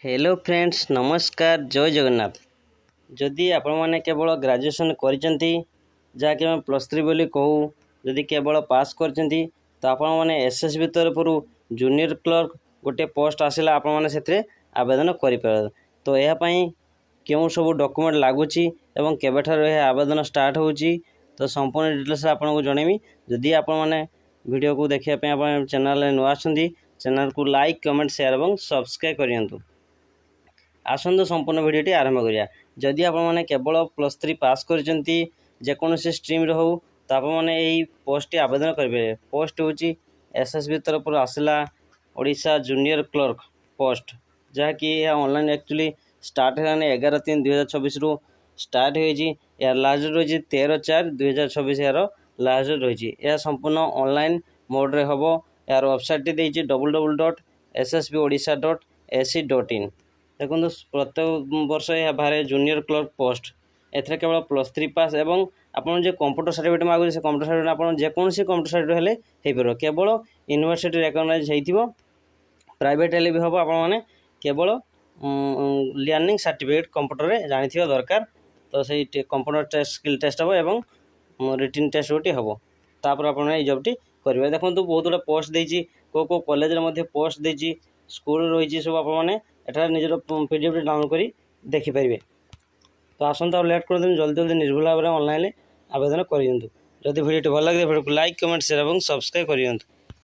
Hello friends नमस्कार जय जगन्नाथ। जदि आपण मैंने केवल ग्रेजुएशन करिसेंती जहाँकि आम +3 बोली कहू जदि केवल पास करिसेंती तो आपण मैंने एसएसबी तरफ जूनियर क्लर्क गोटे पोस्ट आसला आपण मैंने से आवेदन करें। तो यह क्यों सब डॉक्यूमेंट लगुच एवं केबेठार यह आवेदन स्टार्ट होची तो संपूर्ण डिटेल्स आपको जनइबी। जदि आपण मैंने वीडियो को देखापी चैनल नुआ चैनल को लाइक कमेंट शेयर और सब्सक्राइब करूँ। आसतु संपूर्ण भिडटी आरंभ करिया। जदि आपण मैंने केवल +3 पास करछंती जेकोसी स्ट्रीम रे हो तो आपण मैंने यही पोस्ट आवेदन करेंगे। पोस्ट होची एसएसबी तरफ आसला ओडिशा जूनियर क्लर्क पोस्ट जहाँकि ऑनलाइन एक्चुअली स्टार्ट है 11/3/2024 रु स्टार्ट होइछि। यार लास्ट डेट रही 13/4/2024 यार लास्ट डेट रही। यह संपूर्ण ऑनलाइन मोड रे हबो। यार वेबसाइट टी देछि www.ssbodisha.ac.in। देखो प्रत्येक वर्ष यह बाहर जूनियर क्लर्क पोस्ट एथरे केवल +3 पास एवं आपन जो कंप्यूटर सर्टिफिकेट मागु से कंप्यूटर सर्टिफिकेट आपन जेकोसी कंप्यूटर सर्टिफिकेट हेले हे परबो। केवल यूनिवर्सिटी रिकॉग्नाइज हेइथिबो प्राइवेट हेले भी हबो। आपन माने केवल लर्निंग सर्टिफिकेट कंप्यूटर रे जानिथिबा दरकार। तो सही कंप्यूटर टेस्ट स्किल टेस्ट हबो एवं रिटन टेस्ट गोटी हबो तापर आपन ए जॉबटी करिवे। देखो बहुत गुड़ा पोस्ट देछि को कॉलेज रे मध्ये पोस्ट देछि स्कूल रही सब आप एठार निजर पीडीएफ डाउनलोड करी देखि परिबे। तो आसंता और लेट कर जल्दी जल्दी निर्भुल भाव में ऑनलाइन आवेदन करूँ। जदि वीडियो भल लगे वीडियो को लाइक कमेंट शेयर और सब्सक्राइब करूँ।